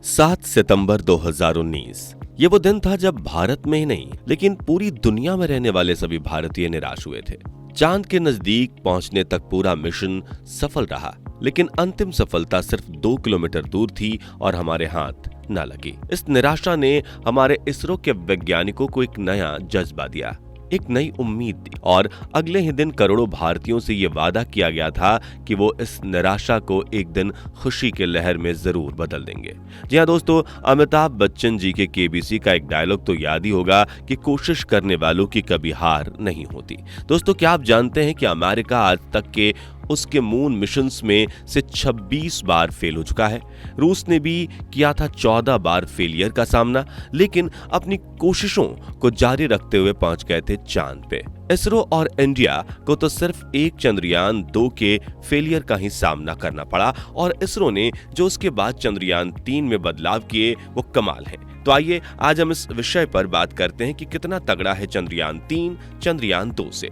7 सितंबर 2019 ये वो दिन था जब भारत में ही नहीं लेकिन पूरी दुनिया में रहने वाले सभी भारतीय निराश हुए थे। चांद के नजदीक पहुंचने तक पूरा मिशन सफल रहा, लेकिन अंतिम सफलता सिर्फ 2 किलोमीटर दूर थी और हमारे हाथ न लगी। इस निराशा ने हमारे इसरो के वैज्ञानिकों को एक नया जज्बा दिया, एक नई उम्मीद दी और अगले ही दिन करोड़ों भारतीयों से ये वादा किया गया था कि वो इस निराशा को एक दिन खुशी के लहर में जरूर बदल देंगे। जी हाँ दोस्तों, अमिताभ बच्चन जी के केबीसी का एक डायलॉग तो याद ही होगा कि कोशिश करने वालों की कभी हार नहीं होती। दोस्तों, क्या आप जानते हैं कि अमेरिका आज तक के उसके मून मिशंस में से 26 बार फेल हो चुका है। रूस ने भी किया था 14 बार फेलियर का सामना, लेकिन अपनी कोशिशों को जारी रखते हुए पहुंच गए थे चांद पे। इसरो और इंडिया को तो सिर्फ एक चंद्रयान 2 के फेलियर का ही सामना करना पड़ा और इसरो ने जो उसके बाद चंद्रयान 3 में बदलाव किए वो कमाल है। तो आइए आज हम इस विषय पर बात करते हैं कि कितना तगड़ा है चंद्रयान 3 चंद्रयान 2 से।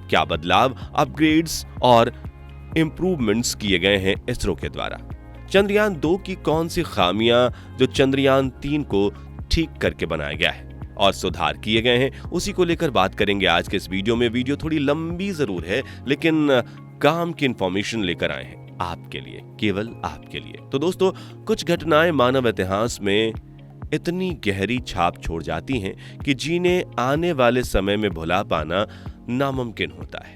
क्या बदलाव, अपग्रेड्स और इंप्रूवमेंट्स किए गए हैं इसरो के द्वारा। चंद्रयान 2 की कौन सी खामियां जो चंद्रयान 3 को ठीक करके बनाया गया है और सुधार किए गए हैं, उसी को लेकर बात करेंगे आज के इस वीडियो में। वीडियो थोड़ी लंबी जरूर है, लेकिन काम की इंफॉर्मेशन लेकर आए हैं आपके लिए, केवल आपके लिए। तो दोस्तों, कुछ घटनाएं मानव इतिहास में इतनी गहरी छाप छोड़ जाती हैं कि जिन्हें आने वाले समय में भुला पाना नामुमकिन होता है।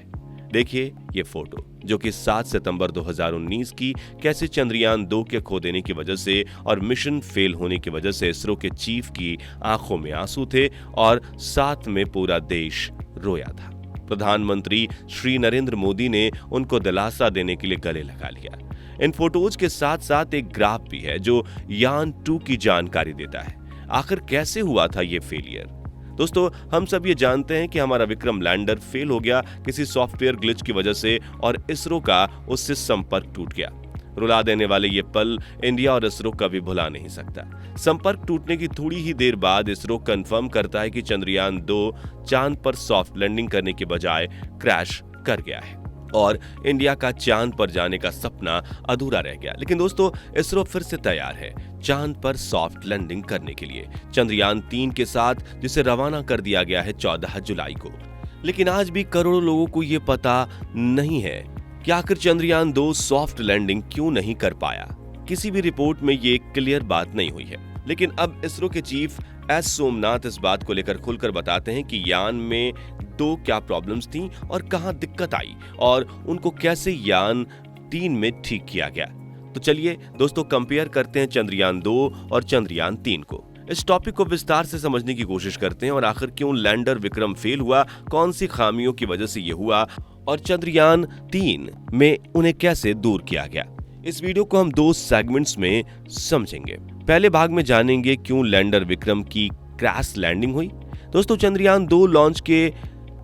देखिए ये फोटो, जो कि 7 सितंबर 2019 की, कैसे चंद्रयान 2 के खो देने की वजह से और मिशन फेल होने की वजह से इसरो के चीफ की आंखों में आंसू थे और साथ में पूरा देश रोया था। प्रधानमंत्री श्री नरेंद्र मोदी ने उनको दिलासा देने के लिए गले लगा लिया। इन फोटोज के साथ साथ एक ग्राफ भी है जो यान 2 की जानकारी देता है। आखिर कैसे हुआ था ये फेलियर? दोस्तों, हम सब ये जानते हैं कि हमारा विक्रम लैंडर फेल हो गया किसी सॉफ्टवेयर ग्लिच की वजह से और इसरो का उससे संपर्क टूट गया। रुला देने वाले ये पल इंडिया और इसरो कभी भुला नहीं सकता। संपर्क टूटने की थोड़ी ही देर बाद इसरो कंफर्म करता है कि चंद्रयान 2 चांद पर सॉफ्ट लैंडिंग करने के बजाय क्रैश कर गया है और इंडिया का चांद पर जाने का सपना अधूरा रह गया। लेकिन दोस्तों, इसरो फिर से तैयार है चांद पर सॉफ्ट लैंडिंग करने के लिए चंद्रयान 3 के साथ, जिसे रवाना कर दिया गया है 14 जुलाई को। लेकिन आज भी करोड़ों लोगों को यह पता नहीं है कि आखिर चंद्रयान 2 सॉफ्ट लैंडिंग क्यों नहीं कर पाया। किसी भी रिपोर्ट में ये क्लियर बात नहीं हुई है। लेकिन अब इसरो के चीफ एस सोमनाथ इस बात को लेकर खुलकर बताते हैं कि यान में 2 क्या प्रॉब्लम्स थी और कहां दिक्कत आई और उनको कैसे यान 3 में ठीक किया गया। तो चलिए दोस्तों, कंपेयर करते हैं चंद्रयान 2 और चंद्रयान 3 को। इस टॉपिक को विस्तार से समझने की कोशिश करते हैं और आखिर क्यों लैंडर विक्रम फेल हुआ, कौन सी खामियों की वजह से यह हुआ और चंद्रयान 3 में उन्हें कैसे दूर किया गया। इस वीडियो को हम 2 सेगमेंट्स में समझेंगे। पहले भाग में जानेंगे क्यों लैंडर विक्रम की क्रैश लैंडिंग हुई। दोस्तों, चंद्रयान 2 लॉन्च के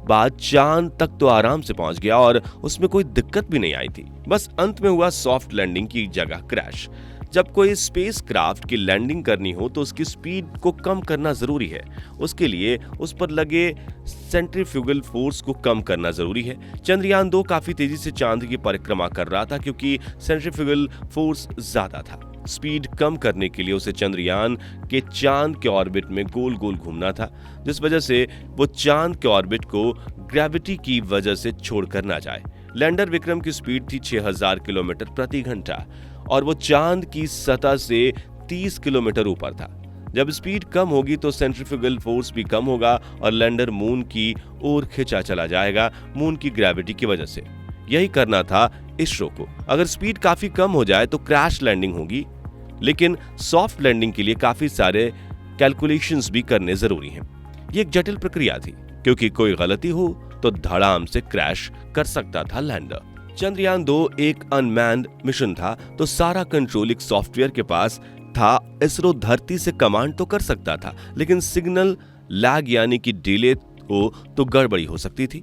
बाद चांद तक तो आराम से पहुंच गया और उसमें कोई दिक्कत भी नहीं आई थी। बस अंत में हुआ सॉफ्ट लैंडिंग की जगह क्रैश। जब कोई स्पेस क्राफ्ट की लैंडिंग करनी हो तो उसकी स्पीड को कम करना जरूरी है। उसके लिए उस पर लगे सेंट्रीफ्यूगल फोर्स को कम करना जरूरी है। चंद्रयान 2 काफी तेजी से चांद की परिक्रमा कर रहा था क्योंकि सेंट्रीफ्यूगल फोर्स ज्यादा था। स्पीड कम करने के लिए उसे चंद्रयान के चांद के ऑर्बिट में गोल गोल घूमना था, जिस वजह से वो चांद के ऑर्बिट को ग्रेविटी की वजह से छोड़कर ना जाए। लैंडर विक्रम की स्पीड थी 6000 किलोमीटर प्रति घंटा और वो चांद की सतह से 30 किलोमीटर ऊपर था। जब स्पीड कम होगी तो सेंट्रीफ्यूगल फोर्स भी कम होगा और लैंडर मून की ओर खिंचा चला जाएगा मून की ग्रेविटी की वजह से। यही करना था इसरो को। अगर स्पीड काफी कम हो जाए तो क्रैश लैंडिंग होगी, लेकिन सॉफ्ट लैंडिंग के लिए काफी सारे कैलकुलेशंस भी करने जरूरी हैं। ये एक जटिल प्रक्रिया थी क्योंकि कोई गलती हो तो धड़ाम से क्रैश कर सकता था लैंडर। चंद्रयान 2 एक अनमैन्ड मिशन था, तो सारा कंट्रोल एक सॉफ्टवेयर के पास था। इसरो धरती से कमांड तो कर सकता था, लेकिन सिग्नल लैग यानी कि डिले हो तो गड़बड़ी हो सकती थी।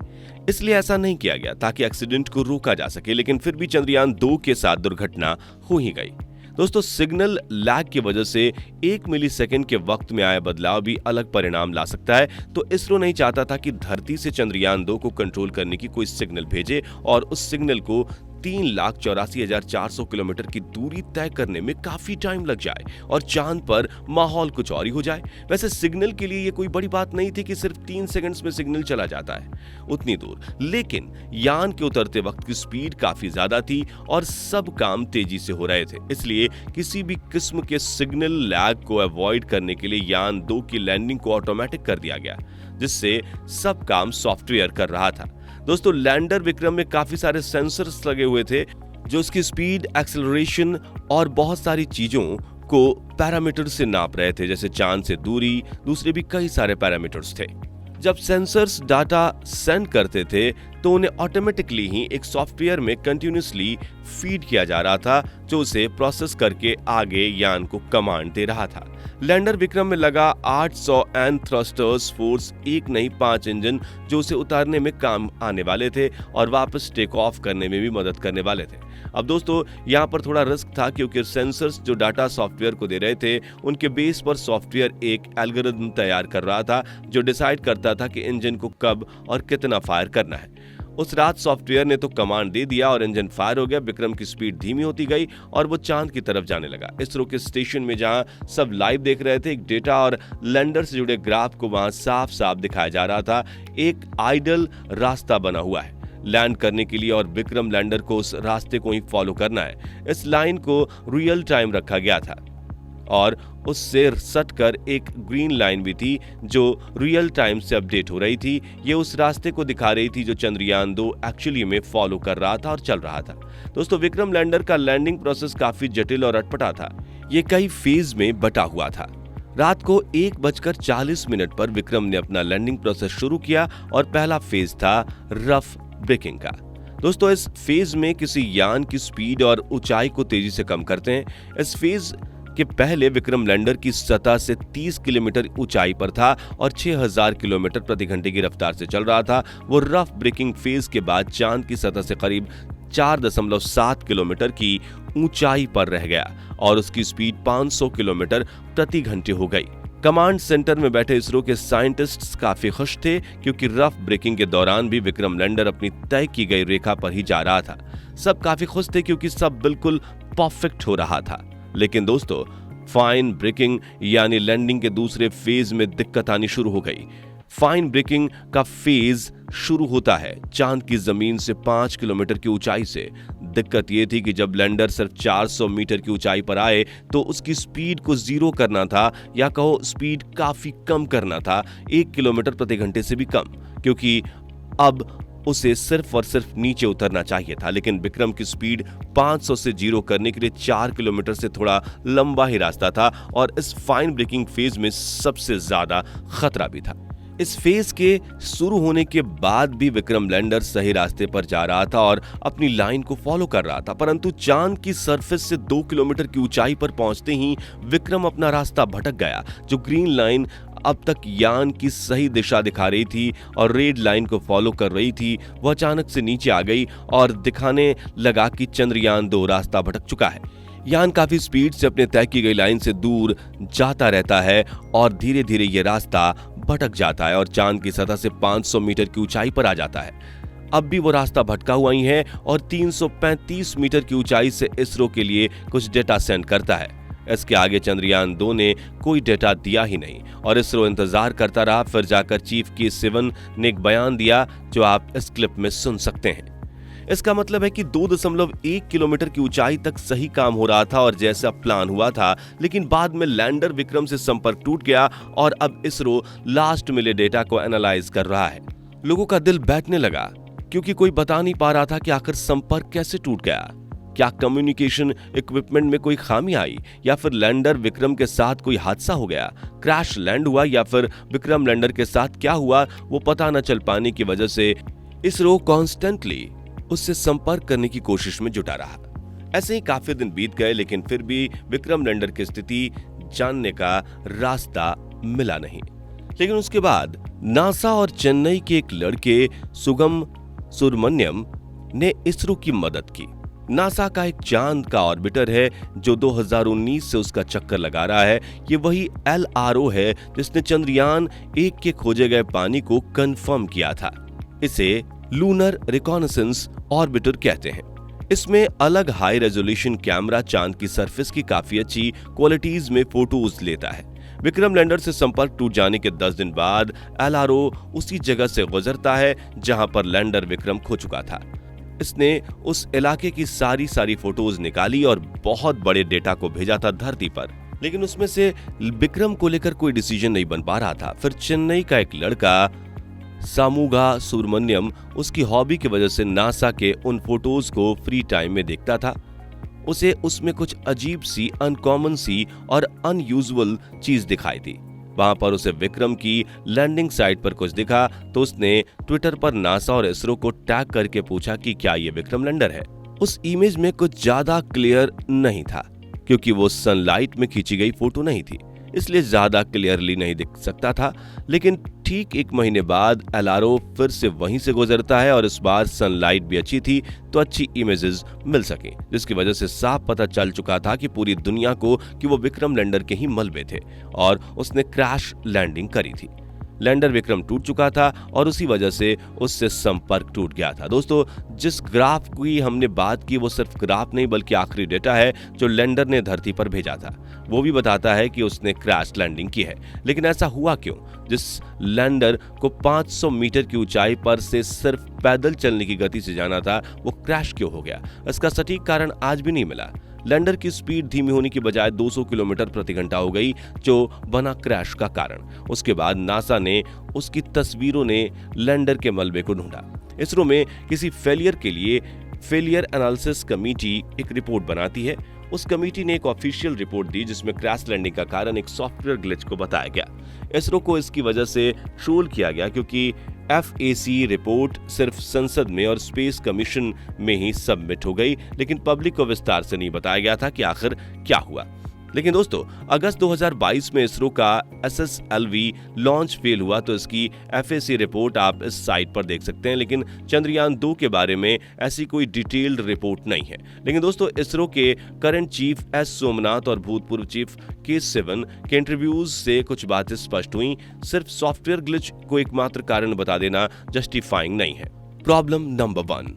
इसलिए ऐसा नहीं किया गया ताकि एक्सीडेंट को रोका जा सके। लेकिन फिर भी चंद्रयान 2 के साथ दुर्घटना हो ही गई। दोस्तों, सिग्नल लैग की वजह से 1 मिलीसेकंड के वक्त में आया बदलाव भी अलग परिणाम ला सकता है। तो इसरो नहीं चाहता था कि धरती से चंद्रयान 2 को कंट्रोल करने की कोई सिग्नल भेजे और उस सिग्नल को 3,84,400 किलोमीटर की दूरी तय करने में काफी टाइम लग जाए और चांद पर माहौल कुछ और ही हो जाए। वैसे सिग्नल के लिए ये कोई बड़ी बात नहीं थी कि सिर्फ 3 सेकंड्स में सिग्नल चला जाता है उतनी दूर, लेकिन यान के उतरते वक्त की स्पीड काफी ज्यादा थी और सब काम तेजी से हो रहे थे। इसलिए किसी भी किस्म के सिग्नल लैग को अवॉइड करने के लिए यान 2 की लैंडिंग को ऑटोमेटिक कर दिया गया, जिससे सब काम सॉफ्टवेयर कर रहा था। दोस्तों, लैंडर विक्रम में काफी सारे सेंसर्स लगे हुए थे जो उसकी स्पीड, एक्सेलरेशन और बहुत सारी चीजों को पैरामीटर से नाप रहे थे, जैसे चांद से दूरी, दूसरे भी कई सारे पैरामीटर्स थे। जब सेंसर्स डाटा सेंड करते थे तो उन्हें ऑटोमेटिकली ही एक सॉफ्टवेयर में कंटिन्यूअसली फीड किया जा रहा था, जो उसे प्रोसेस करके आगे यान को कमांड दे रहा था। लैंडर विक्रम में लगा 800 एन थ्रस्टर्स फोर्स, एक नहीं 5 इंजन, जो उसे उतारने में काम आने वाले थे और वापस टेक ऑफ करने में भी मदद करने वाले थे। अब दोस्तों, यहाँ पर थोड़ा रिस्क था क्योंकि सेंसर्स जो डाटा सॉफ्टवेयर को दे रहे थे उनके बेस पर सॉफ्टवेयर एक एल्गोरिथम तैयार कर रहा था जो डिसाइड करता था कि इंजन को कब और कितना फायर करना है। उस रात सॉफ्टवेयर ने तो कमांड दे दिया और इंजन फायर हो गया। विक्रम की स्पीड धीमी होती गई और वो चांद की तरफ जाने लगा। इसरो के स्टेशन में जहां सब लाइव देख रहे थे, एक डेटा और लैंडर से जुड़े ग्राफ को वहां साफ साफ दिखाया जा रहा था। एक आइडल रास्ता बना हुआ है लैंड करने के लिए और विक्रम लैंडर को उस रास्ते को ही फॉलो करना है। इस लाइन को रियल टाइम रखा गया था और उससे सटकर एक ग्रीन लाइन भी थी जो रियल टाइम से अपडेट हो रही थी। ये उस रास्ते को दिखा रही थी जो चंद्रयान 2 एक्चुअली में फॉलो कर रहा था और चल रहा था। दोस्तों, विक्रम लैंडर का लैंडिंग प्रोसेस काफी जटिल और अटपटा था। ये कई फेज में बटा हुआ था। रात को 1:40 पर विक्रम ने अपना लैंडिंग प्रोसेस शुरू किया और पहला फेज था रफ ब्रेकिंग का। दोस्तों, इस फेज में किसी यान की स्पीड और ऊंचाई को तेजी से कम करते हैं। इस फेज के पहले विक्रम लैंडर की सतह से 30 किलोमीटर ऊंचाई पर था और 6000 किलोमीटर प्रति घंटे की रफ्तार से चल रहा था। वो रफ ब्रेकिंग फेज के बाद चांद की सतह से करीब 4.7 किलोमीटर की ऊंचाई पर रह गया और उसकी स्पीड 500 किलोमीटर प्रति घंटे हो गई। कमांड सेंटर में बैठे इसरो के साइंटिस्ट्स काफी खुश थे क्योंकि रफ ब्रेकिंग के दौरान भी विक्रम लैंडर अपनी तय की गई रेखा पर ही जा रहा था। सब काफी खुश थे क्योंकि सब बिल्कुल परफेक्ट हो रहा था। लेकिन दोस्तों, फाइन ब्रेकिंग यानी लैंडिंग के दूसरे फेज में दिक्कत आनी शुरू हो गई। फाइन ब्रेकिंग का फेज शुरू होता है चांद की जमीन से 5 किलोमीटर की ऊंचाई से। दिक्कत यह थी कि जब लैंडर सिर्फ 400 मीटर की ऊंचाई पर आए तो उसकी स्पीड को 0 करना था, या कहो स्पीड काफी कम करना था, 1 किलोमीटर प्रति घंटे से भी कम, क्योंकि अब उसे सिर्फ और सिर्फ नीचे उतरना चाहिए था। लेकिन विक्रम की स्पीड 500 से 0 करने के लिए 4 किलोमीटर से थोड़ा लंबा ही रास्ता था और इस फाइन ब्रेकिंग फेज में सबसे ज्यादा खतरा भी था। इस फेज के शुरू होने के बाद भी विक्रम लैंडर सही रास्ते पर जा रहा था और अपनी लाइन को फॉलो कर रहा था, परंतु चांद की सरफेस से 2 किलोमीटर की ऊंचाई पर पहुंचते ही विक्रम अपना रास्ता भटक गया। जो ग्रीन लाइन अब तक यान की सही दिशा दिखा रही थी और रेड लाइन को फॉलो कर रही थी, वह अचानक से नीचे आ गई और दिखाने लगा कि चंद्रयान 2 रास्ता भटक चुका है। यान काफी स्पीड से अपने तय की गई लाइन से दूर जाता रहता है और धीरे धीरे ये रास्ता भटक जाता है और चांद की सतह से 500 मीटर की ऊंचाई पर आ जाता है। अब भी वो रास्ता भटका हुआ ही है और 335 मीटर की ऊंचाई से इसरो के लिए कुछ डेटा सेंड करता है। इसके आगे चंद्रयान 2 ने कोई डेटा दिया ही नहीं और इसरो इंतजार करता रहा। फिर जाकर चीफ के7 ने एक बयान दिया जो आप इस क्लिप में सुन सकते हैं। इसका मतलब है कि 2.1 किलोमीटर की ऊंचाई तक सही काम हो रहा था और जैसा प्लान हुआ था, लेकिन बाद में लैंडर विक्रम से संपर्क टूट गया और अब इसरो लास्ट मिले डेटा को एनालाइज कर रहा है। लोगों का दिल बैठने लगा क्योंकि कोई बता नहीं पा रहा था कि आखिर संपर्क कैसे टूट गया। क्या कम्युनिकेशन इक्विपमेंट में कोई खामी आई या फिर लैंडर विक्रम के साथ कोई हादसा हो गया, क्रैश लैंड हुआ या फिर विक्रम लैंडर के साथ क्या हुआ वो पता न चल पाने की वजह से इसरो कॉन्स्टेंटली उससे संपर्क करने की कोशिश में जुटा रहा। ऐसे ही काफी दिन बीत गए लेकिन फिर भी विक्रम लैंडर की स्थिति जानने का रास्ता मिला नहीं। लेकिन उसके बाद नासा और चेन्नई के एक लड़के सुगम सुब्रमण्यम ने इसरो की मदद की। नासा का एक चांद का ऑर्बिटर है जो 2019 से उसका चक्कर लगा रहा है। ये वही LRO है जिसने चंद्रयान 1 के खोजे गए पानी को कंफर्म किया था। इसे लूनर रिकॉनेसेंस ऑर्बिटर कहते हैं। इसमें अलग हाई रेजोल्यूशन कैमरा चांद की सरफेस की काफी अच्छी क्वालिटीज में फोटोज लेता है। विक्रम लैंडर से संपर्क टूट जाने के 10 दिन बाद एलआरओ उसी जगह से गुजरता है जहां पर लैंडर विक्रम खो चुका था। इसने उस इलाके की सारी फोटोज निकाली और बहुत बड़े डेटा को भेजा था धरती पर, लेकिन उसमें से विक्रम को लेकर कोई डिसीजन नहीं बन पा रहा था। फिर चेन्नई का एक लड़का सामुगा सुब्रमण्यम उसकी हॉबी की वजह से नासा के उन फोटोज को फ्री टाइम में देखता था। उसे उसमें कुछ अजीब सी, अनकॉमन सी और अनयूजुअल चीज दिखाई थी। वहां पर उसे विक्रम की लैंडिंग साइट पर कुछ दिखा तो उसने ट्विटर पर नासा और इसरो को टैग करके पूछा कि क्या ये विक्रम लैंडर है। उस इमेज में कुछ ज्यादा क्लियर नहीं था क्योंकि वो सनलाइट में खींची गई फोटो नहीं थी, इसलिए ज्यादा क्लियरली नहीं दिख सकता था। लेकिन ठीक 1 महीने बाद एलआरओ फिर से वहीं से गुजरता है और इस बार सनलाइट भी अच्छी थी तो अच्छी इमेजेस मिल सके, जिसकी वजह से साफ पता चल चुका था कि पूरी दुनिया को कि वो विक्रम लैंडर के ही मलबे थे और उसने क्रैश लैंडिंग करी थी। लैंडर विक्रम टूट चुका था और उसी वजह से उससे संपर्क टूट गया था। दोस्तों, जिस ग्राफ की हमने बात की वो सिर्फ ग्राफ नहीं बल्कि आखिरी डेटा है जो लैंडर ने धरती पर भेजा था। वो भी बताता है कि उसने क्रैश लैंडिंग की है। लेकिन ऐसा हुआ क्यों? जिस लैंडर को 500 मीटर की ऊंचाई पर से सिर्फ पैदल चलने की गति से जाना था, वो क्रैश क्यों हो गया? इसका सटीक कारण आज भी नहीं मिला। लैंडर की स्पीड धीमी होने की बजाय 200 किलोमीटर प्रति घंटा हो गई, जो बना क्रैश का कारण। उसके बाद नासा ने उसकी तस्वीरों ने लैंडर के मलबे को ढूंढा। इसरो में किसी फेलियर के लिए फेलियर एनालिसिस कमेटी एक रिपोर्ट बनाती है। उस कमेटी ने एक ऑफिशियल रिपोर्ट दी जिसमें क्रैश लैंडिंग का कारण एक सॉफ्टवेयर ग्लिच को बताया गया। इसरो को इसकी वजह से ट्रोल किया गया क्योंकि FAC रिपोर्ट सिर्फ संसद में और स्पेस कमीशन में ही सबमिट हो गई, लेकिन पब्लिक को विस्तार से नहीं बताया गया था कि आखिर क्या हुआ। लेकिन दोस्तों, अगस्त 2022 में इसरो का SSLV लॉन्च फेल हुआ तो इसकी FAC रिपोर्ट आप इस साइट पर देख सकते हैं, लेकिन चंद्रयान 2 के बारे में ऐसी कोई डिटेल्ड रिपोर्ट नहीं है। लेकिन दोस्तों, इसरो के करंट चीफ S सोमनाथ और भूतपूर्व चीफ K Sivan के इंटरव्यूज से कुछ बातें स्पष्ट हुई। सिर्फ सॉफ्टवेयर ग्लिच को एकमात्र कारण बता देना जस्टिफाइंग नहीं है। प्रॉब्लम नंबर 1,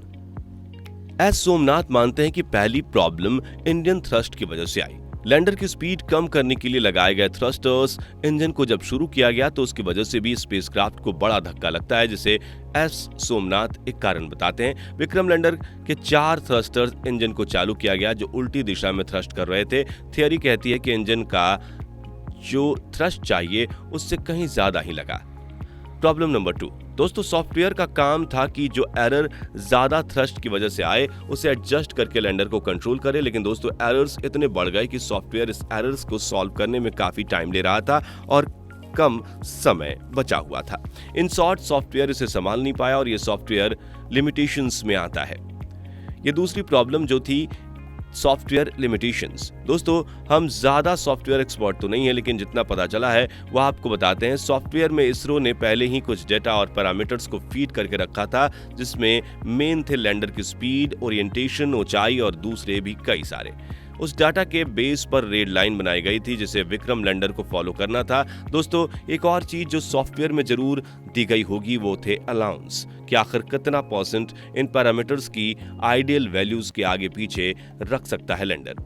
S सोमनाथ मानते हैं कि पहली प्रॉब्लम इंडियन थ्रस्ट की वजह से आई। लैंडर की स्पीड कम करने के लिए लगाए गए थ्रस्टर्स इंजन को जब शुरू किया गया तो उसकी वजह से भी स्पेसक्राफ्ट को बड़ा धक्का लगता है, जिसे एस सोमनाथ एक कारण बताते हैं। विक्रम लैंडर के 4 थ्रस्टर्स इंजन को चालू किया गया जो उल्टी दिशा में थ्रस्ट कर रहे थे। थियरी कहती है कि इंजन का जो थ्रस्ट चाहिए उससे कहीं ज्यादा ही लगा। प्रॉब्लम नंबर 2, दोस्तों, सॉफ्टवेयर का काम था कि जो एरर ज्यादा थ्रस्ट की वजह से आए उसे एडजस्ट करके लैंडर को कंट्रोल करे। लेकिन दोस्तों, एरर्स इतने बढ़ गए कि सॉफ्टवेयर इस एरर्स को सॉल्व करने में काफी टाइम ले रहा था और कम समय बचा हुआ था। इन शॉर्ट, सॉफ्टवेयर इसे संभाल नहीं पाया और ये सॉफ्टवेयर लिमिटेशंस में आता है। ये दूसरी प्रॉब्लम जो थी, सॉफ्टवेयर लिमिटेशंस। दोस्तों, हम ज्यादा सॉफ्टवेयर एक्सपर्ट तो नहीं है, लेकिन जितना पता चला है वह आपको बताते हैं। सॉफ्टवेयर में इसरो ने पहले ही कुछ डेटा और पैरामीटर्स को फीड करके रखा था, जिसमें मेन थे लैंडर की स्पीड, ओरिएंटेशन, ऊंचाई और दूसरे भी कई सारे। उस डाटा के बेस पर रेड लाइन बनाई गई थी जिसे विक्रम लैंडर को फॉलो करना था। दोस्तों, एक और चीज जो सॉफ्टवेयर में जरूर दी गई होगी वो थे अलाउंस, कि आखिर कितना परसेंट इन पैरामीटर्स की आइडियल वैल्यूज के आगे पीछे रख सकता है लैंडर।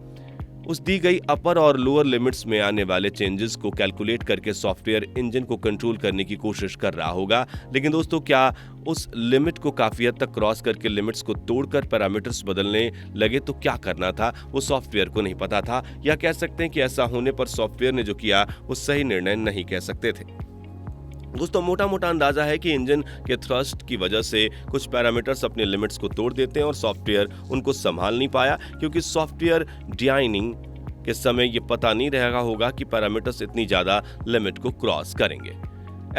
उस दी गई अपर और लोअर लिमिट्स में आने वाले चेंजेस को कैलकुलेट करके सॉफ्टवेयर इंजन को कंट्रोल करने की कोशिश कर रहा होगा। लेकिन दोस्तों, क्या उस लिमिट को काफी हद तक क्रॉस करके लिमिट्स को तोड़कर पैरामीटर्स बदलने लगे तो क्या करना था वो सॉफ्टवेयर को नहीं पता था, या कह सकते हैं कि ऐसा होने पर सॉफ्टवेयर ने जो किया वो सही निर्णय नहीं कह सकते थे। दोस्तों, मोटा मोटा अंदाजा है कि इंजन के थ्रस्ट की वजह से कुछ पैरामीटर्स अपने लिमिट्स को तोड़ देते हैं और सॉफ्टवेयर उनको संभाल नहीं पाया, क्योंकि सॉफ्टवेयर डिजाइनिंग के समय ये पता नहीं रहेगा होगा कि पैरामीटर्स इतनी ज्यादा लिमिट को क्रॉस करेंगे।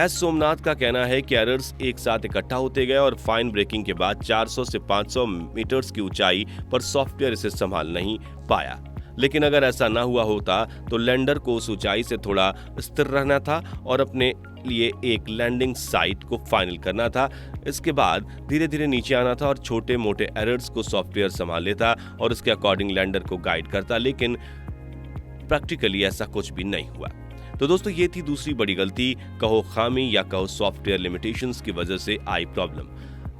एस सोमनाथ का कहना है कि एरर्स एक साथ इकट्ठा होते गए और फाइन ब्रेकिंग के बाद 400 से 500 मीटर्स की ऊंचाई पर सॉफ्टवेयर इसे संभाल नहीं पाया। लेकिन अगर ऐसा ना हुआ होता तो लैंडर को उस ऊंचाई से थोड़ा स्थिर रहना था और अपने लिए एक लैंडिंग साइट को फाइनल करना था। इसके बाद धीरे धीरे नीचे आना था और छोटे मोटे एरर्स को सॉफ्टवेयर संभाल लेता और उसके अकॉर्डिंग लैंडर को गाइड करता, लेकिन प्रैक्टिकली ऐसा कुछ भी नहीं हुआ। तो दोस्तों, ये थी दूसरी बड़ी गलती, कहो खामी या कहो सॉफ्टवेयर लिमिटेशंस की वजह से आई प्रॉब्लम।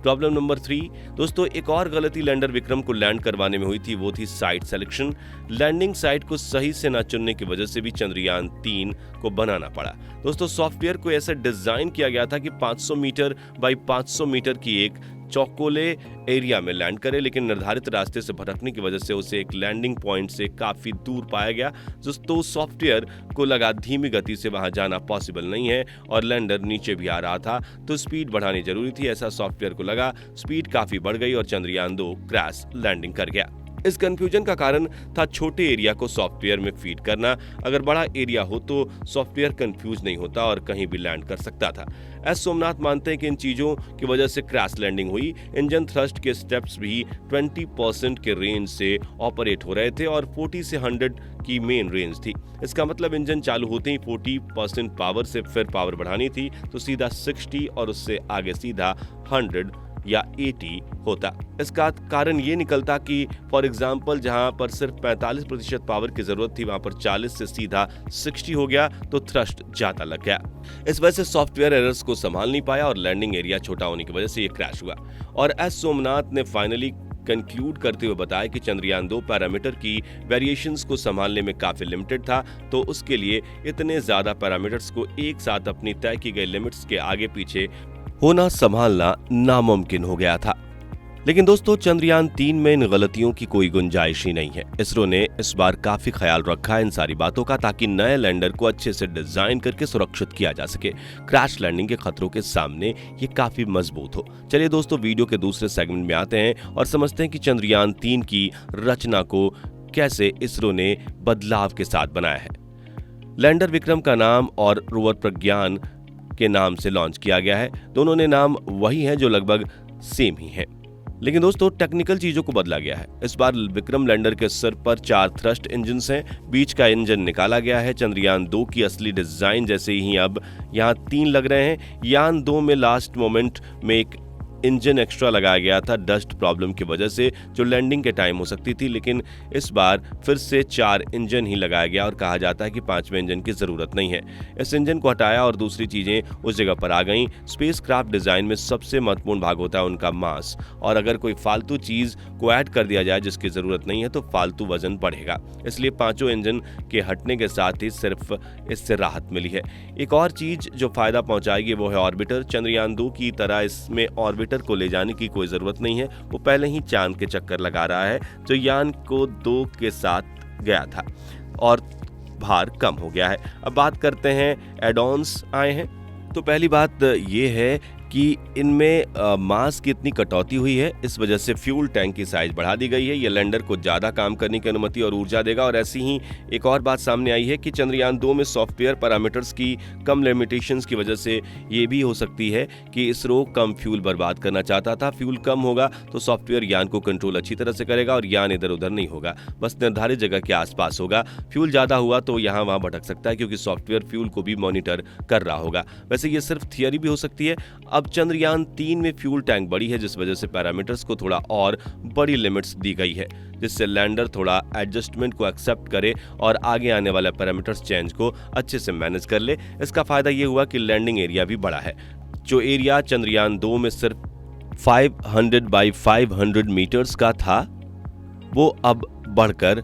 प्रॉब्लम नंबर 3 दोस्तों, एक और गलती लैंडर विक्रम को लैंड करवाने में हुई थी, वो थी साइट सिलेक्शन। लैंडिंग साइट को सही से ना चुनने की वजह से भी चंद्रयान 3 को बनाना पड़ा। दोस्तों, सॉफ्टवेयर को ऐसे डिजाइन किया गया था कि 500 मीटर बाई 500 मीटर की एक चौकोले एरिया में लैंड करे, लेकिन निर्धारित रास्ते से भटकने की वजह से उसे एक लैंडिंग पॉइंट से काफी दूर पाया गया। दोस्तों, सॉफ्टवेयर को लगा धीमी गति से वहां जाना पॉसिबल नहीं है और लैंडर नीचे भी आ रहा था, तो स्पीड बढ़ानी जरूरी थी। ऐसा सॉफ्टवेयर को लगा, स्पीड काफी बढ़ गई और चंद्रयान 2 क्रैश लैंडिंग कर गया। इस कंफ्यूजन का कारण था छोटे एरिया को सॉफ्टवेयर में फीड करना। अगर बड़ा एरिया हो तो सॉफ्टवेयर कंफ्यूज नहीं होता और कहीं भी लैंड कर सकता था। एस सोमनाथ मानते हैं कि इन चीजों की वजह से क्रैश लैंडिंग हुई। इंजन थ्रस्ट के स्टेप्स भी 20% के रेंज से ऑपरेट हो रहे थे और 40 से 100 की मेन रेंज थी। इसका मतलब इंजन चालू होते ही 40% पावर से फिर पावर बढ़ानी थी तो सीधा 60 और उससे आगे सीधा 100 या 80 होता। इसका कारण ये निकलता कि फॉर एग्जाम्पल जहां पर सिर्फ 45% पावर की जरूरत थी वहां पर 40 से सीधा 60 हो गया तो थ्रस्ट ज्यादा लग गया। इस वजह से सॉफ्टवेयर एरर्स को संभाल नहीं पाया और लैंडिंग एरिया छोटा होने की वजह से ये क्रैश हुआ। और एस सोमनाथ ने फाइनली कंक्लूड करते हुए बताया कि चंद्रयान 2 पैरामीटर की वेरिएशंस को संभालने में काफी लिमिटेड था, तो उसके लिए इतने ज्यादा पैरामीटर्स को एक साथ अपनी तय की गई लिमिट्स के आगे पीछे होना संभालना नामुमकिन हो गया था। लेकिन दोस्तों, चंद्रयान 3 में इन गलतियों की कोई गुंजाइश ही नहीं है। इसरो ने इस बार काफी ख्याल रखा है इन सारी बातों का, ताकि नए लैंडर को अच्छे से डिजाइन करके सुरक्षित किया जा सके। क्रैश लैंडिंग के खतरों के सामने ये काफी मजबूत हो। चलिए दोस्तों, वीडियो के दूसरे सेगमेंट में आते हैं और समझते हैं कि चंद्रयान 3 की रचना को कैसे इसरो ने बदलाव के साथ बनाया है। लैंडर विक्रम का नाम और रोवर प्रज्ञान के नाम से लॉन्च किया गया है। दोनों ने नाम वही हैं जो लगभग सेम ही हैं, लेकिन दोस्तों टैक्निकल चीजों को बदला गया है। इस बार विक्रम लैंडर के सिर पर 4 थ्रस्ट इंजन्स हैं, बीच का इंजन निकाला गया है। चंद्रयान 2 की असली डिजाइन जैसे ही अब यहाँ 3 लग रहे हैं। यान 2 में लास्ट मोमेंट में एक इंजन एक्स्ट्रा लगाया गया था डस्ट प्रॉब्लम की वजह से, जो लैंडिंग के टाइम हो सकती थी, लेकिन इस बार फिर से 4 इंजन ही लगाया गया और कहा जाता है कि 5वें इंजन की जरूरत नहीं है। इस इंजन को हटाया और दूसरी चीजें उस जगह पर आ गईं। स्पेसक्राफ्ट डिजाइन में सबसे महत्वपूर्ण भाग होता है उनका मास, और अगर कोई फालतू चीज को ऐड कर दिया जाए जिसकी जरूरत नहीं है तो फालतू वजन बढ़ेगा। इसलिए 5 इंजन के हटने के साथ ही सिर्फ इससे राहत मिली है। एक और चीज जो फायदा पहुंचाएगी वो है ऑर्बिटर। चंद्रयान 2 की तरह इसमें ऑर्बिटर को ले जाने की कोई जरूरत नहीं है, वो पहले ही चांद के चक्कर लगा रहा है, जो यान को 2 के साथ गया था और भार कम हो गया है। अब बात करते हैं एड-ऑन्स आए हैं। तो पहली बात ये है कि इनमें मास की इतनी कटौती हुई है, इस वजह से फ्यूल टैंक की साइज बढ़ा दी गई है। ये लैंडर को ज्यादा काम करने की अनुमति और ऊर्जा देगा। और ऐसी ही एक और बात सामने आई है कि चंद्रयान 2 में सॉफ्टवेयर पैरामीटर्स की कम लिमिटेशंस की वजह से ये भी हो सकती है कि इसरो कम फ्यूल बर्बाद करना चाहता था। फ्यूल कम होगा तो सॉफ्टवेयर यान को कंट्रोल अच्छी तरह से करेगा और यान इधर उधर नहीं होगा, बस निर्धारित जगह के आसपास होगा। फ्यूल ज्यादा हुआ तो यहाँ वहां भटक सकता है, क्योंकि सॉफ्टवेयर फ्यूल को भी मॉनिटर कर रहा होगा। वैसे ये सिर्फ थियरी भी हो सकती है। अब चंद्रयान 3 में फ्यूल टैंक बड़ी है, जिस वजह से पैरामीटर्स को थोड़ा और बड़ी लिमिट्स दी गई है, जिससे लैंडर थोड़ा एडजस्टमेंट को एक्सेप्ट करे और आगे आने वाले पैरामीटर्स चेंज को अच्छे से मैनेज कर ले। इसका फायदा ये हुआ कि लैंडिंग एरिया भी बड़ा है। जो एरिया चंद्रयान 2 में सिर्फ 500 बाई 500 मीटर्स का था, वो अब बढ़कर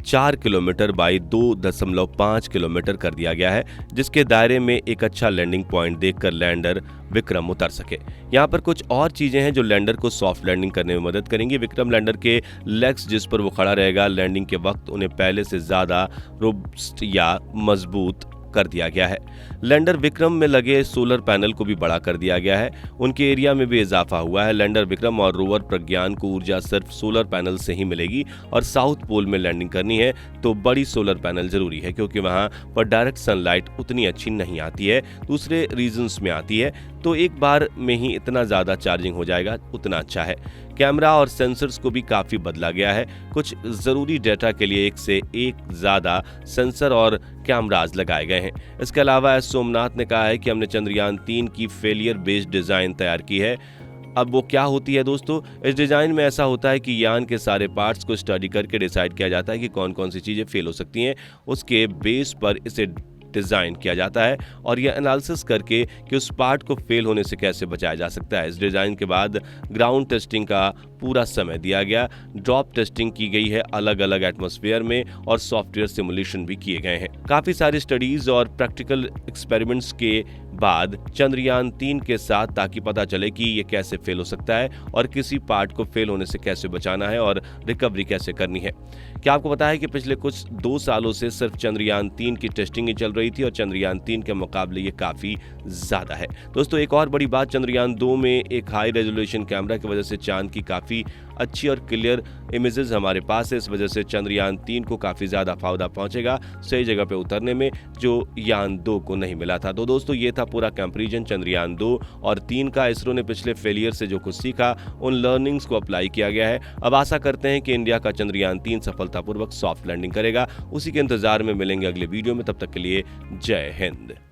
4 किलोमीटर बाई 2.5 किलोमीटर कर दिया गया है, जिसके दायरे में एक अच्छा लैंडिंग पॉइंट देखकर लैंडर विक्रम उतर सके। यहाँ पर कुछ और चीजें हैं जो लैंडर को सॉफ्ट लैंडिंग करने में मदद करेंगी। विक्रम लैंडर के लेग्स जिस पर वो खड़ा रहेगा लैंडिंग के वक्त, उन्हें पहले से ज्यादा रोबस्ट या मजबूत कर दिया गया है। लैंडर विक्रम में लगे सोलर पैनल को भी बड़ा कर दिया गया है, उनके एरिया में भी इजाफा हुआ है। लैंडर विक्रम और रोवर प्रज्ञान को ऊर्जा सिर्फ सोलर पैनल से ही मिलेगी और साउथ पोल में लैंडिंग करनी है तो बड़ी सोलर पैनल जरूरी है, क्योंकि वहां पर डायरेक्ट सनलाइट उतनी अच्छी नहीं आती है, दूसरे रीजन्स में आती है, तो एक बार में ही इतना ज्यादा चार्जिंग हो जाएगा उतना अच्छा है। कैमरा और सेंसर्स को भी काफी बदला गया है। कुछ जरूरी डेटा के लिए 1 से 1 ज्यादा सेंसर और कैमराज लगाए गए हैं। इसके अलावा एस सोमनाथ ने कहा है कि हमने चंद्रयान 3 की फेलियर बेस्ड डिजाइन तैयार की है। अब वो क्या होती है दोस्तों, इस डिजाइन में ऐसा होता है कि यान के सारे पार्ट्स को स्टडी करके डिसाइड किया जाता है कि कौन कौन सी चीजें फेल हो सकती हैं, उसके बेस पर इसे डिजाइन किया जाता है और यह एनालिसिस करके कि उस पार्ट को फेल होने से कैसे बचाया जा सकता है। इस डिजाइन के बाद ग्राउंड टेस्टिंग का पूरा समय दिया गया, ड्रॉप टेस्टिंग की गई है अलग अलग एटमॉस्फेयर में और सॉफ्टवेयर सिमुलेशन भी किए गए हैं। काफी सारी स्टडीज और प्रैक्टिकल एक्सपेरिमेंट्स के बाद चंद्रयान 3 के साथ, ताकि पता चले कि ये कैसे फेल हो सकता है और किसी पार्ट को फेल होने से कैसे बचाना है और रिकवरी कैसे करनी है। क्या आपको पता है कि पिछले कुछ 2 सालों से सिर्फ चंद्रयान 3 की टेस्टिंग ही चल रही थी और चंद्रयान 3 के मुकाबले ये काफी ज्यादा है। दोस्तों, एक और बड़ी बात, चंद्रयान 2 में एक हाई रेजोल्यूशन कैमरा की वजह से चांद की काफी अच्छी और क्लियर इमेजेस हमारे पास है। इस वजह से चंद्रयान 3 को काफी ज्यादा फायदा पहुंचेगा सही जगह पे उतरने में, जो यान 2 को नहीं मिला था। तो दोस्तों, ये था पूरा कंपैरिजन चंद्रयान 2 और 3 का। इसरो ने पिछले फेलियर से जो कुछ सीखा, उन लर्निंग्स को अप्लाई किया गया है। अब आशा करते हैं कि इंडिया का चंद्रयान 3 सफलतापूर्वक सॉफ्ट लैंडिंग करेगा। उसी के इंतजार में मिलेंगे अगले वीडियो में। तब तक के लिए जय हिंद।